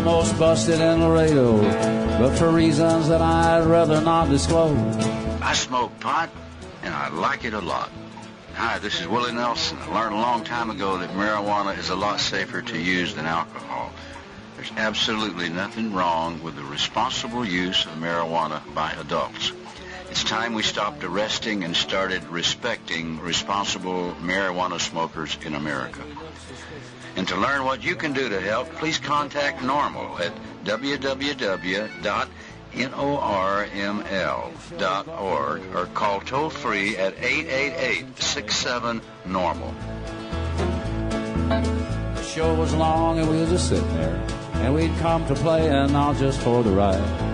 almost busted in Laredo, but for reasons that I'd rather not disclose. I smoke pot, and I like it a lot. Hi, this is Willie Nelson. I learned a long time ago that marijuana is a lot safer to use than alcohol. There's absolutely nothing wrong with the responsible use of marijuana by adults. It's time we stopped arresting and started respecting responsible marijuana smokers in America. And to learn what you can do to help, please contact NORML at www.norml.org or call toll-free at 888-67-NORML. The show was long and we were just sitting there, and we'd come to play and not just for the ride.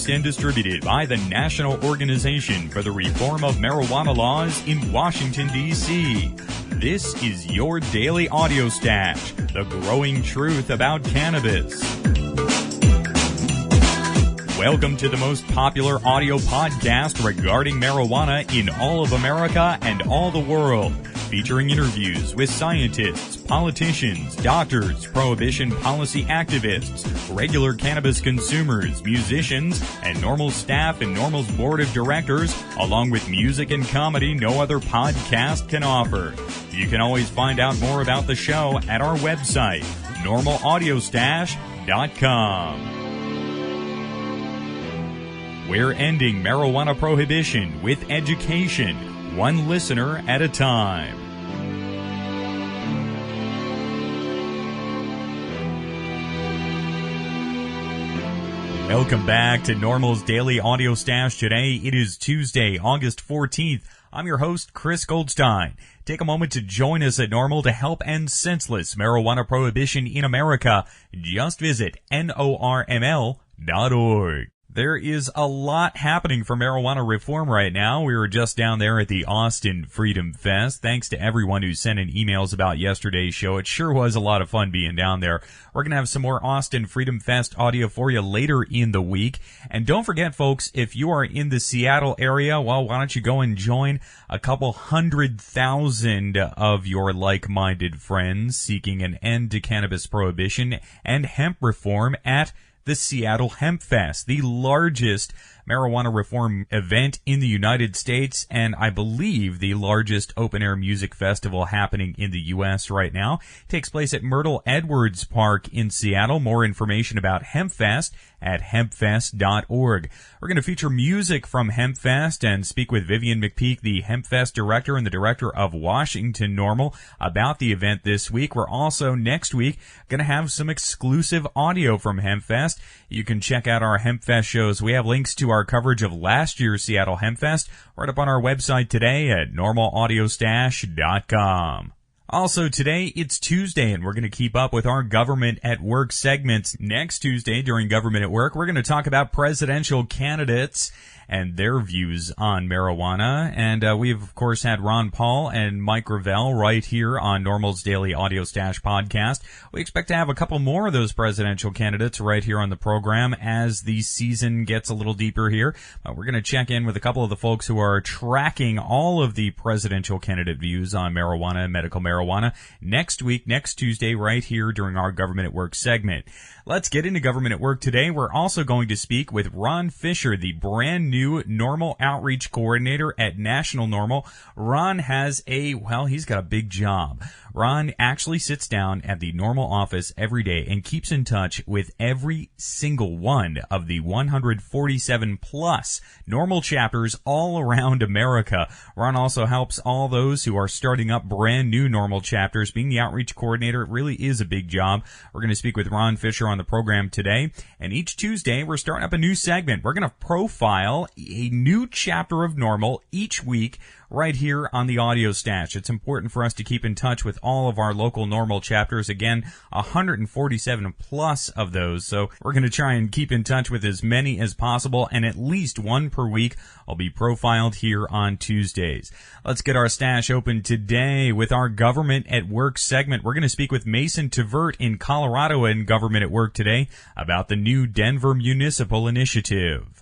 And distributed by the National Organization for the Reform of Marijuana Laws in Washington, D.C. This is your daily audio stash, the growing truth about cannabis. Welcome to the most popular audio podcast regarding marijuana in all of America and all the world, featuring interviews with scientists, politicians, doctors, prohibition policy activists, regular cannabis consumers, musicians, and NORML staff and NORML's board of directors, along with music and comedy no other podcast can offer. You can always find out more about the show at our website, normalaudiostash.com. We're ending marijuana prohibition with education, one listener at a time. Welcome back to NORML's Daily Audio Stash. Today, it is Tuesday, August 14th. I'm your host, Chris Goldstein. Take a moment to join us at NORML to help end senseless marijuana prohibition in America. Just visit NORML.org. There is a lot happening for marijuana reform right now. We were just down there at the Austin Freedom Fest. Thanks to everyone who sent in emails about yesterday's show. It sure was a lot of fun being down there. We're going to have some more Austin Freedom Fest audio for you later in the week. And don't forget, folks, if you are in the Seattle area, well, why don't you go and join a couple 100,000 of your like-minded friends seeking an end to cannabis prohibition and hemp reform at the Seattle Hemp Fest, the largest marijuana reform event in the United States, and I believe the largest open-air music festival happening in the U.S. right now. It takes place at Myrtle Edwards Park in Seattle. More information about HempFest at hempfest.org. We're going to feature music from HempFest and speak with Vivian McPeak, the HempFest director and the director of Washington NORML, about the event this week. We're also, next week, going to have some exclusive audio from HempFest. You can check out our HempFest shows. We have links to our coverage of last year's Seattle HempFest right up on our website today at normalaudiostash.com. Also today, it's Tuesday, and we're going to keep up with our Government at Work segments. Next Tuesday, during Government at Work, we're going to talk about presidential candidates and their views on marijuana. And we've, of course, had Ron Paul and Mike Gravel right here on NORML's Daily Audio Stash podcast. We expect to have a couple more of those presidential candidates right here on the program as the season gets a little deeper here. We're going to check in with a couple of the folks who are tracking all of the presidential candidate views on marijuana and medical marijuana next week, next Tuesday, right here during our Government at Work segment. Let's get into Government at Work today. We're also going to speak with Ron Fisher, the brand new NORML Outreach Coordinator at National NORML. Ron has he's got a big job. Ron actually sits down at the NORML office every day and keeps in touch with every single one of the 147 plus NORML chapters all around America. Ron also helps all those who are starting up brand new NORML chapters. Being the outreach coordinator, it really is a big job. We're going to speak with Ron Fisher on the program today. And each Tuesday, we're starting up a new segment. We're going to profile a new chapter of NORML each week right here on the Audio Stash. It's important for us to keep in touch with all of our local NORML chapters. Again, 147 plus of those. So we're going to try and keep in touch with as many as possible, and at least one per week will be profiled here on Tuesdays. Let's get our stash open today with our government Government at Work segment. We're going to speak with Mason Tvert in Colorado in Government at Work today about the new Denver Municipal Initiative.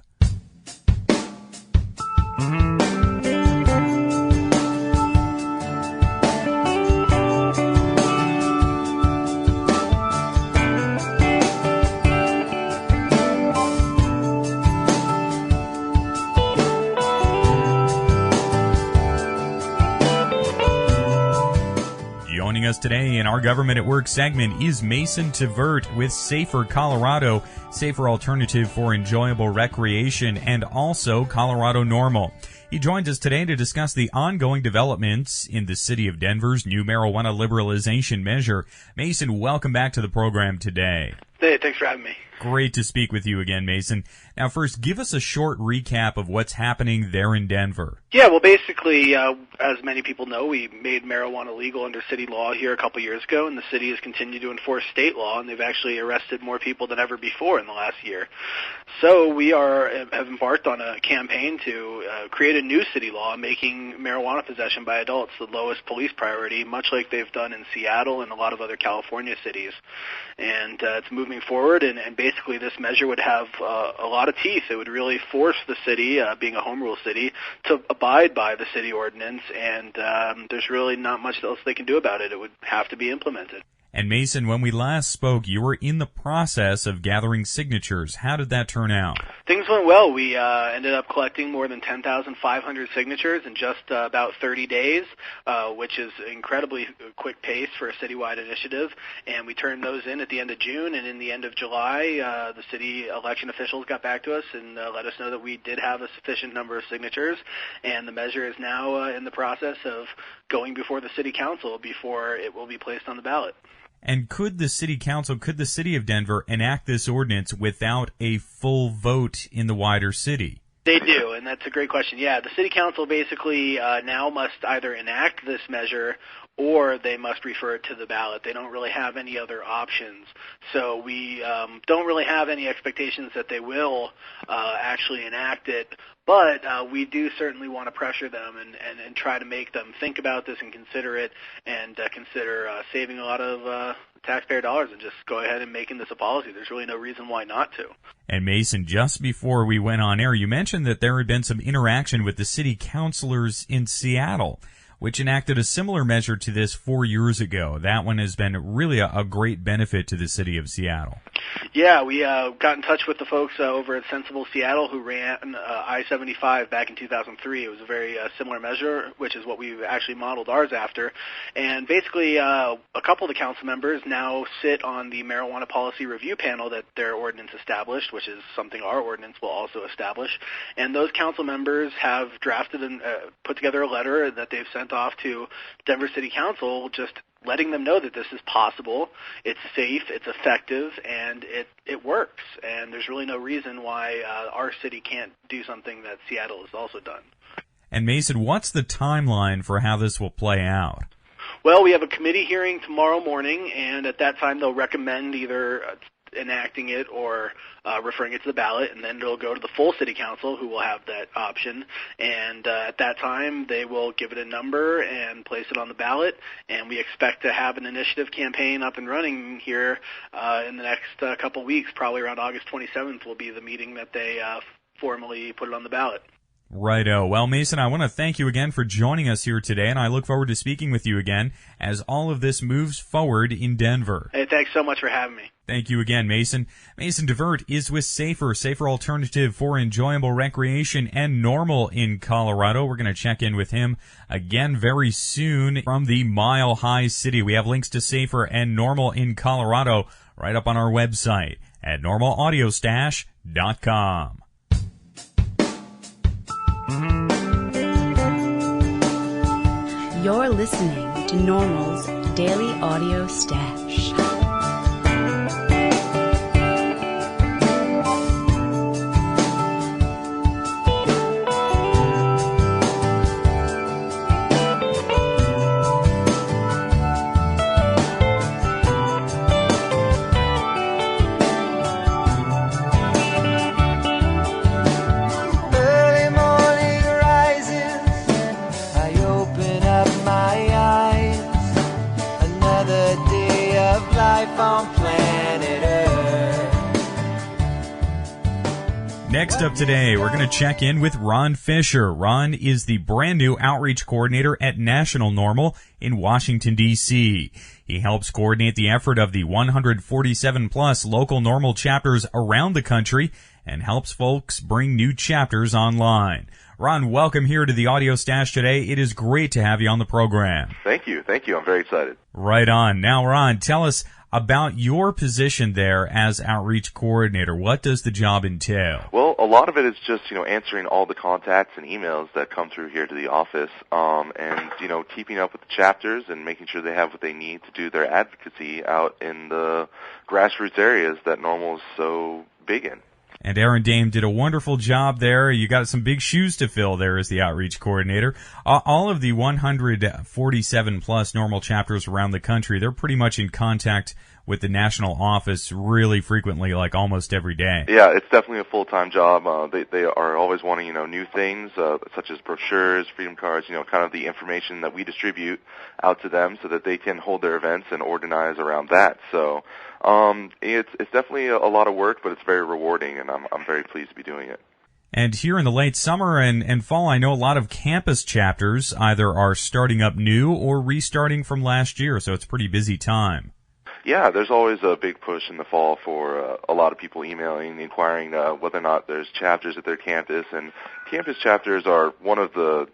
Joining us today in our Government at Work segment is Mason Tvert with Safer Colorado, safer alternative for enjoyable recreation, and also Colorado NORML. He joins us today to discuss the ongoing developments in the city of Denver's new marijuana liberalization measure. Mason, welcome back to the program today. Hey, thanks for having me. Great to speak with you again, Mason. Now, first, give us a short recap of what's happening there in Denver. Yeah, well, basically, as many people know, we made marijuana legal under city law here a couple years ago, and the city has continued to enforce state law, and they've actually arrested more people than ever before in the last year. So we have embarked on a campaign to create a new city law making marijuana possession by adults the lowest police priority, much like they've done in Seattle and a lot of other California cities. And it's moving forward, and basically this measure would have a lot of teeth. It would really force the city, being a home rule city, to abide by the city ordinance, and there's really not much else they can do about it. It would have to be implemented. And Mason, when we last spoke, you were in the process of gathering signatures. How did that turn out? Things went well. We ended up collecting more than 10,500 signatures in just about 30 days, which is incredibly quick pace for a citywide initiative. And we turned those in at the end of June, and in the end of July, the city election officials got back to us and let us know that we did have a sufficient number of signatures, and the measure is now in the process of going before the city council before it will be placed on the ballot. And could the city of Denver enact this ordinance without a full vote in the wider city? They do, and that's a great question. Yeah, the city council basically now must either enact this measure or they must refer it to the ballot. They don't really have any other options. So we don't really have any expectations that they will actually enact it, but we do certainly want to pressure them and try to make them think about this and consider it, and consider saving a lot of taxpayer dollars and just go ahead and making this a policy. There's really no reason why not to. And Mason, just before we went on air, you mentioned that there had been some interaction with the city councilors in Seattle, which enacted a similar measure to this 4 years ago. That one has been really a great benefit to the city of Seattle. Yeah, we got in touch with the folks over at Sensible Seattle who ran I-75 back in 2003. It was a very similar measure, which is what we've actually modeled ours after. And basically, a couple of the council members now sit on the marijuana policy review panel that their ordinance established, which is something our ordinance will also establish. And those council members have drafted and put together a letter that they've sent off to Denver City Council, just letting them know that this is possible, it's safe, it's effective, and it works. And there's really no reason why our city can't do something that Seattle has also done. And Mason, what's the timeline for how this will play out? Well, we have a committee hearing tomorrow morning, and at that time they'll recommend either enacting it or referring it to the ballot, and then it'll go to the full city council, who will have that option. And at that time, they will give it a number and place it on the ballot. And we expect to have an initiative campaign up and running here in the next couple weeks. Probably around August 27th will be the meeting that they formally put it on the ballot. Righto. Well, Mason, I want to thank you again for joining us here today, and I look forward to speaking with you again as all of this moves forward in Denver. Hey, thanks so much for having me. Thank you again, Mason. Mason Tvert is with safer alternative for enjoyable recreation and NORML in Colorado. We're going to check in with him again very soon from the Mile High City. We have links to Safer and NORML in Colorado right up on our website at normalaudiostash.com. You're listening to NORML's Daily Audio Stash. Early morning rises, I open up my eyes. Next up today, we're going to check in with Ron Fisher. Ron is the brand new outreach coordinator at National NORML in Washington, D.C. He helps coordinate the effort of the 147-plus local NORML chapters around the country and helps folks bring new chapters online. Ron, welcome here to the Audio Stash today. It is great to have you on the program. Thank you. I'm very excited. Right on. Now, Ron, tell us about your position there as outreach coordinator. What does the job entail? Well, a lot of it is just, answering all the contacts and emails that come through here to the office, and, keeping up with the chapters and making sure they have what they need to do their advocacy out in the grassroots areas that NORML is so big in. And Aaron Dame did a wonderful job there. You got some big shoes to fill there as the outreach coordinator. All of the 147-plus NORML chapters around the country, they're pretty much in contact with the national office really frequently, like almost every day. Yeah, it's definitely a full-time job. They are always wanting, new things, such as brochures, freedom cards, kind of the information that we distribute out to them so that they can hold their events and organize around that. So, it's definitely a lot of work, but it's very rewarding, and I'm very pleased to be doing it. And here in the late summer and fall, I know a lot of campus chapters either are starting up new or restarting from last year, so it's a pretty busy time. Yeah, there's always a big push in the fall for a lot of people emailing, inquiring whether or not there's chapters at their campus, and campus chapters are one of the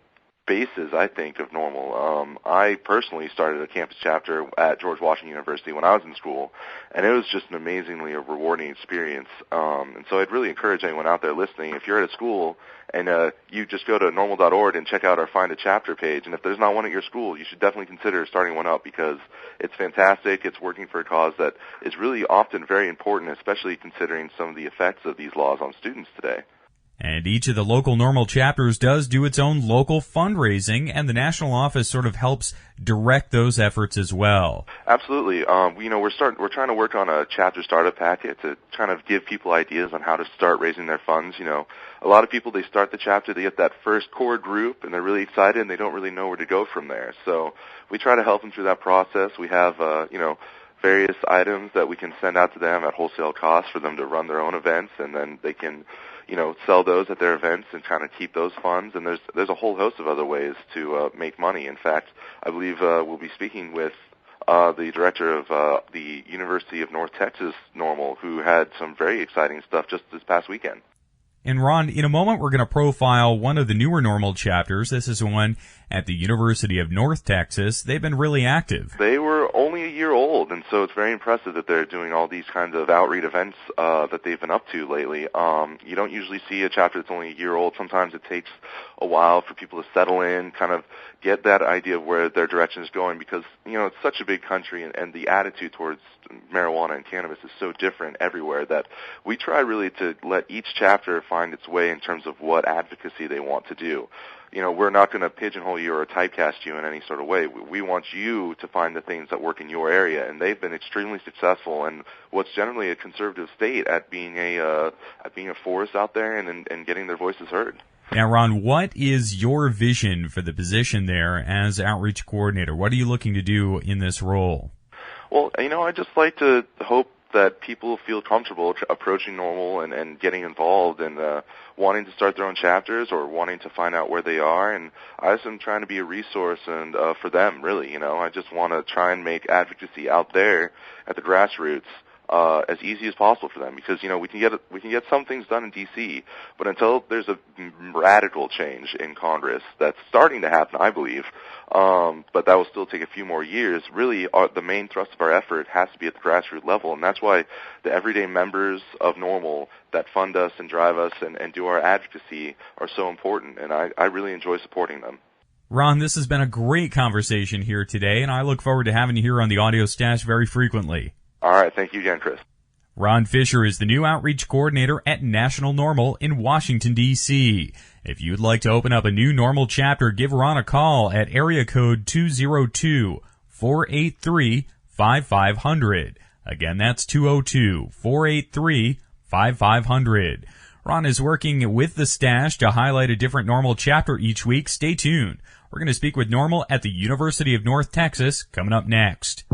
basis, I think, of NORML. I personally started a campus chapter at George Washington University when I was in school, and it was just an amazingly rewarding experience. And so I'd really encourage anyone out there listening, if you're at a school and you just go to normal.org and check out our Find a Chapter page, and if there's not one at your school, you should definitely consider starting one up because it's fantastic. It's working for a cause that is really often very important, especially considering some of the effects of these laws on students today. And each of the local NORML chapters does do its own local fundraising, and the national office sort of helps direct those efforts as well. Absolutely. We're trying to work on a chapter startup packet to kind of give people ideas on how to start raising their funds. A lot of people, they start the chapter, they get that first core group, and they're really excited, and they don't really know where to go from there. So we try to help them through that process. We have, various items that we can send out to them at wholesale cost for them to run their own events, and then they can sell those at their events and kind of keep those funds. And there's a whole host of other ways to make money. In fact, I believe we'll be speaking with the director of the University of North Texas NORML, who had some very exciting stuff just this past weekend. And Ron, in a moment we're going to profile one of the newer NORML chapters. This is one at the University of North Texas. They've been really active. They were only a year old, and so it's very impressive that they're doing all these kinds of outreach events that they've been up to lately. You don't usually see a chapter that's only a year old. Sometimes it takes a while for people to settle in, kind of get that idea of where their direction is going because, it's such a big country and the attitude towards marijuana and cannabis is so different everywhere that we try really to let each chapter find its way in terms of what advocacy they want to do. We're not going to pigeonhole you or typecast you in any sort of way. We want you to find the things that work in your area, and they've been extremely successful in what's generally a conservative state at being a force out there and getting their voices heard. Now, Ron, what is your vision for the position there as outreach coordinator? What are you looking to do in this role? Well, I just like to hope that people feel comfortable approaching NORML and getting involved and wanting to start their own chapters or wanting to find out where they are. And I just am trying to be a resource and for them, really. I just want to try and make advocacy out there at the grassroots as easy as possible for them because we can get some things done in D.C., but until there's a radical change in Congress that's starting to happen, I believe, but that will still take a few more years. Really, the main thrust of our effort has to be at the grassroots level, and that's why the everyday members of NORML that fund us and drive us and do our advocacy are so important, and I really enjoy supporting them. Ron, this has been a great conversation here today, and I look forward to having you here on the Audio Stash very frequently. All right. Thank you again, Chris. Ron Fisher is the new outreach coordinator at National NORML in Washington, D.C. If you'd like to open up a new NORML chapter, give Ron a call at area code 202-483-5500. Again, that's 202-483-5500. Ron is working with the Stash to highlight a different NORML chapter each week. Stay tuned. We're going to speak with NORML at the University of North Texas coming up next.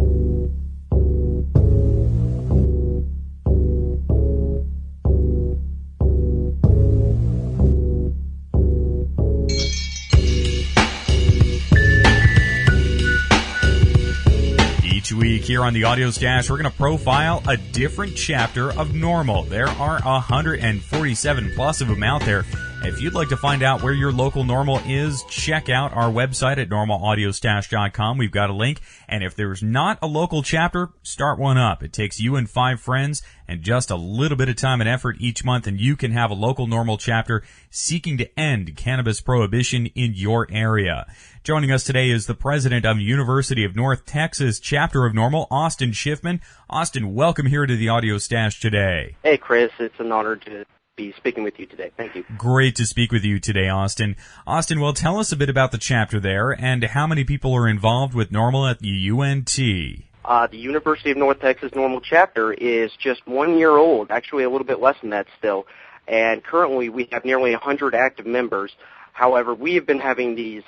week here on the Audio Stash, we're going to profile a different chapter of NORML. There are 147 plus of them out there. If you'd like to find out where your local NORML is, check out our website at normalaudiostash.com. We've got a link. And if there's not a local chapter, start one up. It takes you and 5 friends and just a little bit of time and effort each month, and you can have a local NORML chapter seeking to end cannabis prohibition in your area. Joining us today is the president of University of North Texas chapter of NORML, Austin Schiffman. Austin, welcome here to the Audio Stash today. Hey, Chris. It's an honor to be speaking with you today. Thank you. Great to speak with you today, Austin. Austin, well, tell us a bit about the chapter there and how many people are involved with NORML at the UNT. The University of North Texas NORML chapter is just 1 year old, actually a little bit less than that still, and currently we have nearly 100 active members. However, we have been having these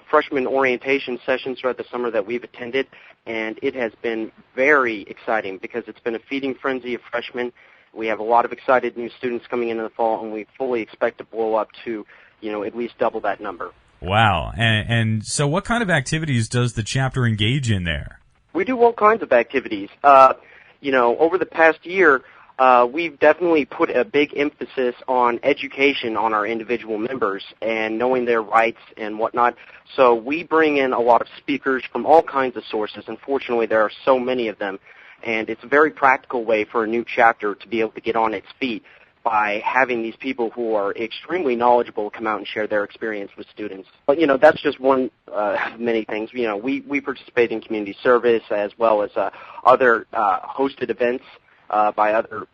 freshman orientation sessions throughout the summer that we've attended, and it has been very exciting because it's been a feeding frenzy of freshmen. We have a lot of excited new students coming in the fall, and we fully expect to blow up to, at least double that number. Wow. And so what kind of activities does the chapter engage in there? We do all kinds of activities. Over the past year, we've definitely put a big emphasis on education on our individual members and knowing their rights and whatnot. So we bring in a lot of speakers from all kinds of sources. Unfortunately, there are so many of them. And it's a very practical way for a new chapter to be able to get on its feet by having these people who are extremely knowledgeable come out and share their experience with students. But, that's just one of many things. We participate in community service as well as other hosted events by other,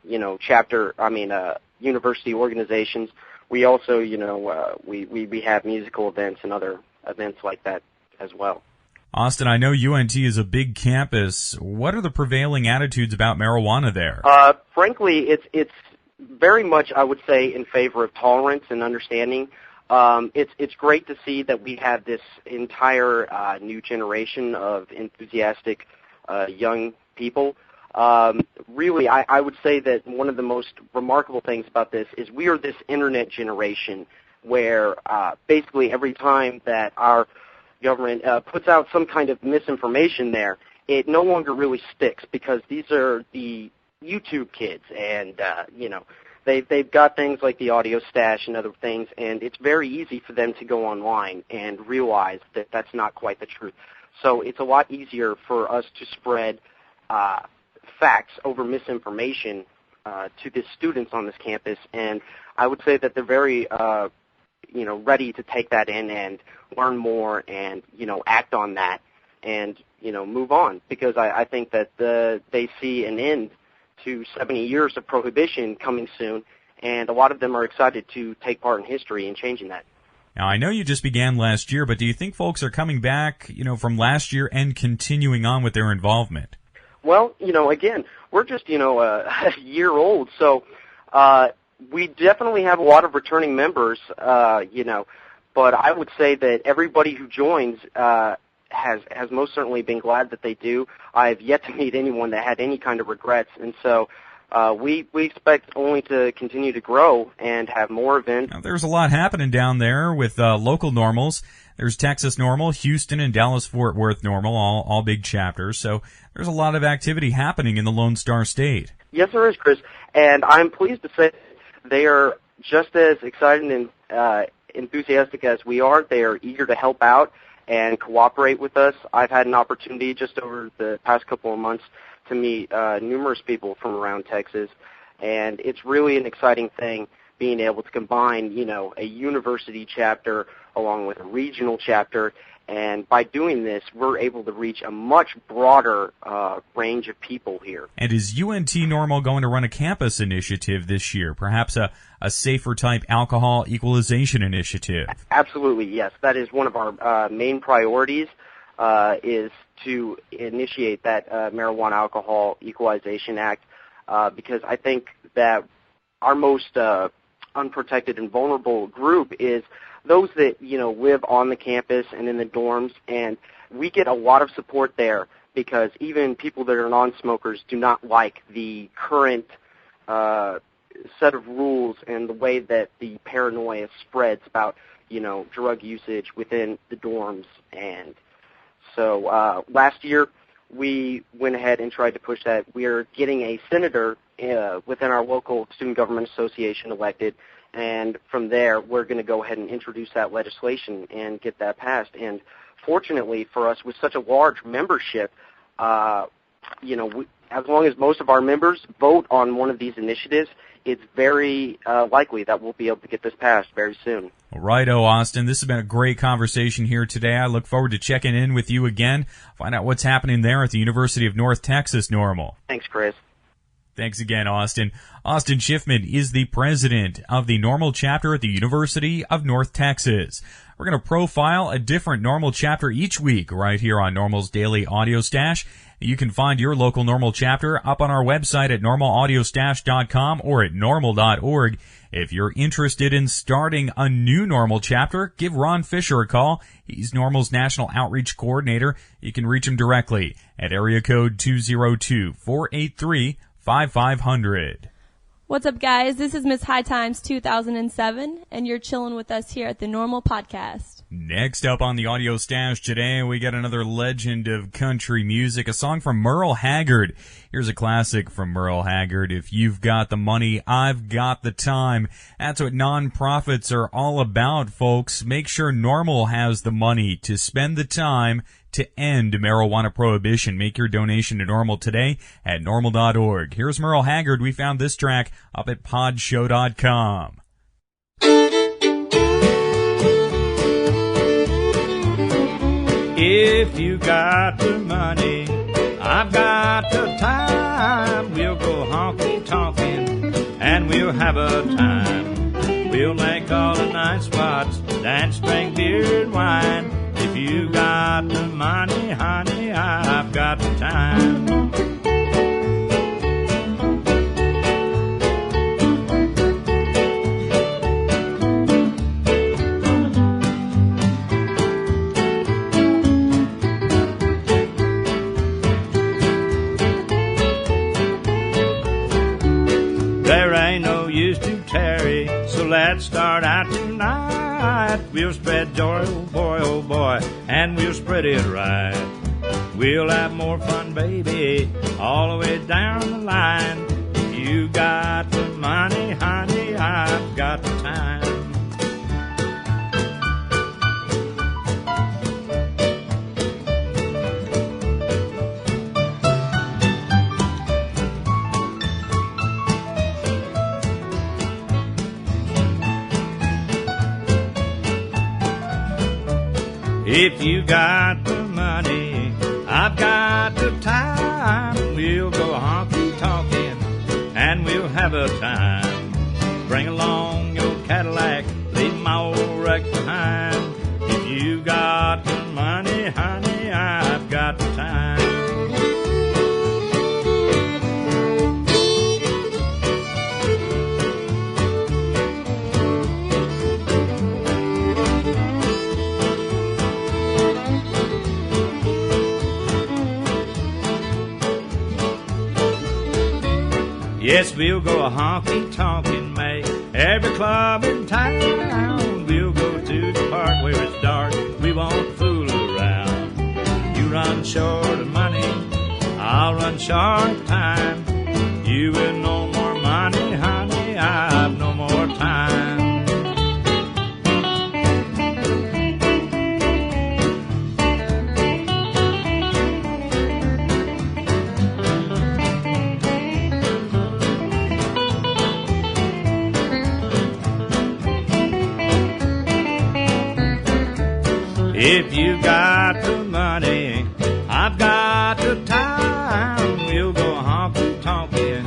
university organizations. We also, we have musical events and other events like that as well. Austin, I know UNT is a big campus. What are the prevailing attitudes about marijuana there? Frankly, it's very much, I would say, in favor of tolerance and understanding. It's great to see that we have this entire new generation of enthusiastic young people. Really, I would say that one of the most remarkable things about this is we are this internet generation where basically every time that our government puts out some kind of misinformation there, it no longer really sticks because these are the YouTube kids, and they've got things like the Audio Stash and other things, and it's very easy for them to go online and realize that that's not quite the truth. So it's a lot easier for us to spread facts over misinformation to the students on this campus, and I would say that they're very ready to take that in and learn more and, act on that and, move on, because I think that they see an end to 70 years of prohibition coming soon, and a lot of them are excited to take part in history and changing that. Now, I know you just began last year, but do you think folks are coming back, from last year and continuing on with their involvement? Well, again, we're just, a year old, so we definitely have a lot of returning members, but I would say that everybody who joins has most certainly been glad that they do. I have yet to meet anyone that had any kind of regrets, and so we expect only to continue to grow and have more events. Now, there's a lot happening down there with local NORMLs. There's Texas NORML, Houston and Dallas-Fort Worth NORML, all big chapters. So there's a lot of activity happening in the Lone Star State. Yes, there is, Chris, and I'm pleased to say they are just as excited and enthusiastic as we are. They are eager to help out and cooperate with us. I've had an opportunity just over the past couple of months to meet numerous people from around Texas, and it's really an exciting thing being able to combine, a university chapter along with a regional chapter, and by doing this, we're able to reach a much broader range of people here. And is UNT NORML going to run a campus initiative this year, perhaps a safer type alcohol equalization initiative? Absolutely, yes. That is one of our main priorities, is to initiate that Marijuana Alcohol Equalization Act, because I think that our most unprotected and vulnerable group is those that, live on the campus and in the dorms, and we get a lot of support there because even people that are non-smokers do not like the current set of rules and the way that the paranoia spreads about, drug usage within the dorms. And so last year we went ahead and tried to push that. We are getting a senator within our local student government association elected, and from there we're going to go ahead and introduce that legislation and get that passed. And fortunately for us, with such a large membership, as long as most of our members vote on one of these initiatives, it's very likely that we'll be able to get this passed very soon. Righto, Austin. This has been a great conversation here today. I look forward to checking in with you again, find out what's happening there at the University of North Texas, NORML. Thanks, Chris. Thanks again, Austin. Austin Schiffman is the president of the NORML chapter at the University of North Texas. We're going to profile a different NORML chapter each week right here on NORML's Daily Audio Stash. You can find your local NORML chapter up on our website at normalaudiostash.com or at norml.org. If you're interested in starting a new NORML chapter, give Ron Fisher a call. He's NORML's National Outreach Coordinator. You can reach him directly at area code 202-483-5500. What's up, guys? This is Miss High Times 2007, and you're chilling with us here at the NORML Podcast. Next up on the Audio Stash today, we got another legend of country music, a song from Merle Haggard. Here's a classic from Merle Haggard. If you've got the money, I've got the time. That's what nonprofits are all about, folks. Make sure NORML has the money to spend the time to end marijuana prohibition. Make your donation to NORML today at norml.org. Here's Merle Haggard. We found this track up at podshow.com. If you got the money, I've got the time. We'll go honky-tonkin' and we'll have a time. We'll make all the night spots, dance, drink beer and wine. If you got the money, honey, I've got the time. There ain't no use to tarry, so let's start out tonight. We'll spread joy, oh boy, and we'll spread it right. We'll have more fun, baby, all the way down the line. If you got the money, honey, I've got the time. If you got the money, I've got the time. We'll go honky-tonkin' and we'll have a time. Bring along your Cadillac, leave my old wreck behind. If you got the money, honey, I've got the time. Yes, we'll go a honky-tonkin', make every club in town. We'll go to the park where it's dark, we won't fool around. You run short of money, I'll run short of time. You will no more money, honey, I've no more time. If you got the money, I've got the time. We'll go honky-tonkin'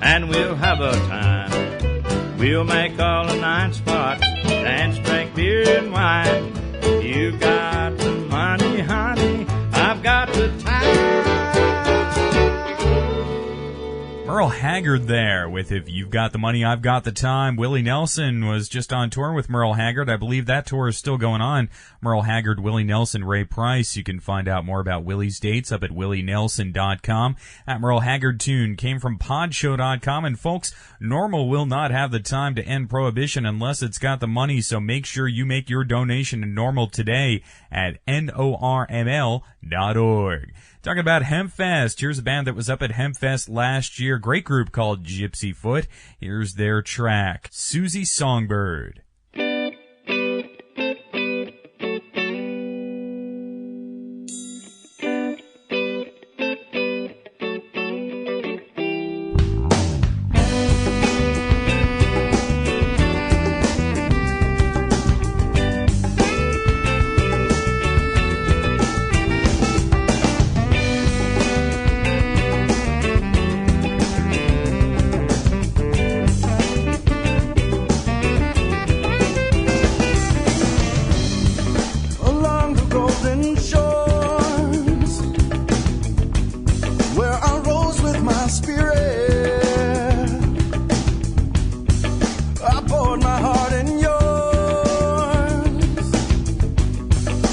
and we'll have a time. We'll make all the night spots, dance, drink beer and wine. You got the money, honey, I've got the time. Merle Haggard there with If You've Got the Money, I've Got the Time. Willie Nelson was just on tour with Merle Haggard. I believe that tour is still going on. Merle Haggard, Willie Nelson, Ray Price. You can find out more about Willie's dates up at willienelson.com. That Merle Haggard tune came from podshow.com. And folks, NORML will not have the time to end prohibition unless it's got the money, so make sure you make your donation to NORML today at norml.org. Talking about Hempfest, here's a band that was up at Hempfest last year. Great group called Gypsy Foot. Here's their track, Susie Songbird.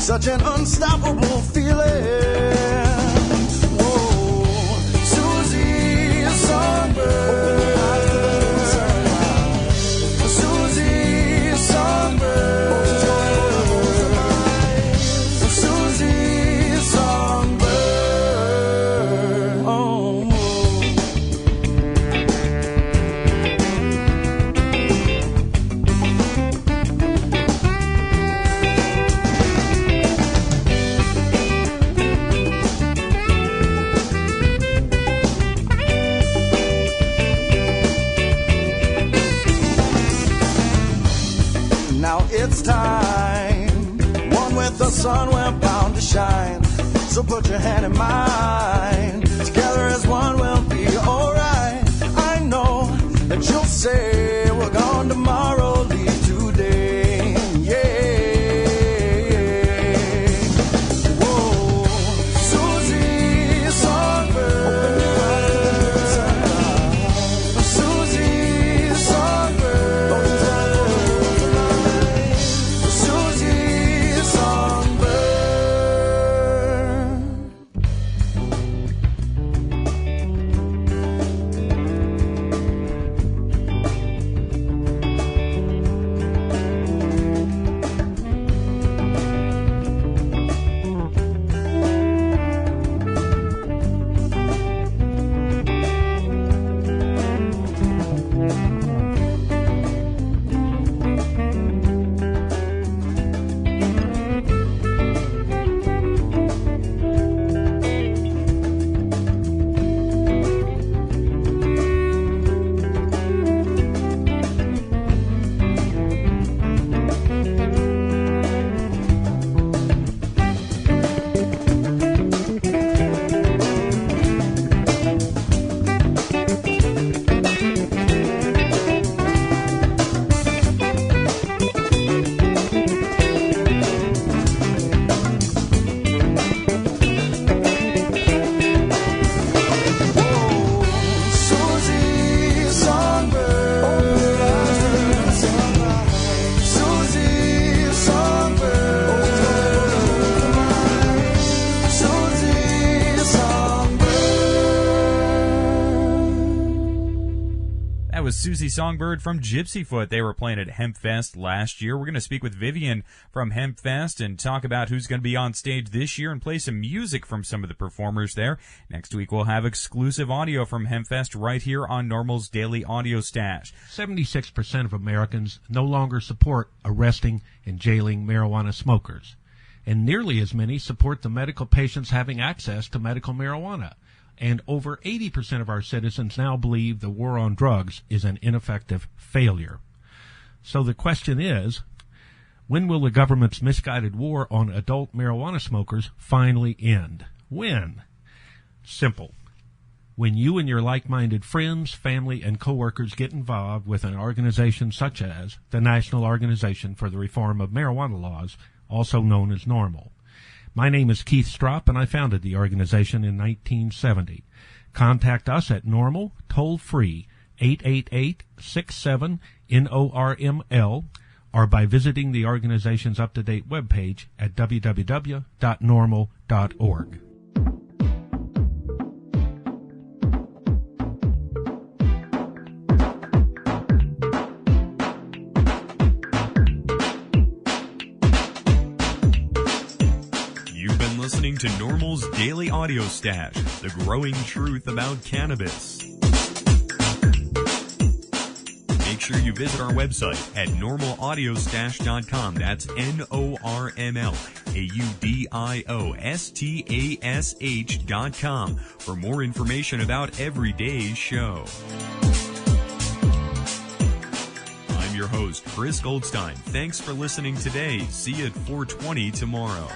Such an unstoppable feeling. Whoa, Susie Songbird. Susie Songbird. Susie Songbird. Oh. Now it's time, one with the sun, we're bound to shine. So put your hand in mine, together as one we'll be alright. I know that you'll say we're gone tomorrow, leave today. Yeah. Whoa, Susie Songbird. Susie Songbird. Susie Songbird. That was Susie Songbird from Gypsy Foot. They were playing at Hempfest last year. We're going to speak with Vivian from Hempfest and talk about who's going to be on stage this year and play some music from some of the performers there. Next week we'll have exclusive audio from Hempfest right here on NORML's Daily Audio Stash. 76% of Americans no longer support arresting and jailing marijuana smokers, and nearly as many support the medical patients having access to medical marijuana. And over 80% of our citizens now believe the war on drugs is an ineffective failure. So the question is, when will the government's misguided war on adult marijuana smokers finally end? When? Simple. When you and your like-minded friends, family, and coworkers get involved with an organization such as the National Organization for the Reform of Marijuana Laws, also known as NORML. My name is Keith Stropp, and I founded the organization in 1970. Contact us at NORML, toll-free, 888-67-NORML, or by visiting the organization's up-to-date webpage at www.norml.org. listening to NORML's Daily Audio Stash, the growing truth about cannabis. Make sure you visit our website at normalaudiostash.com. That's NORMLAUDIOSTASH.com for more information about every day's show. I'm your host, Chris Goldstein. Thanks for listening today. See you at 4:20 tomorrow.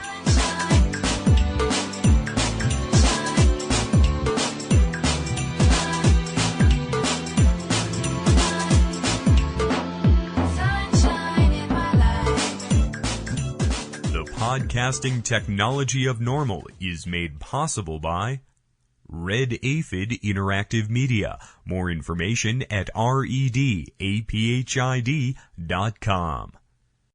Podcasting technology of NORML is made possible by Red Aphid Interactive Media. More information at redapphid.com.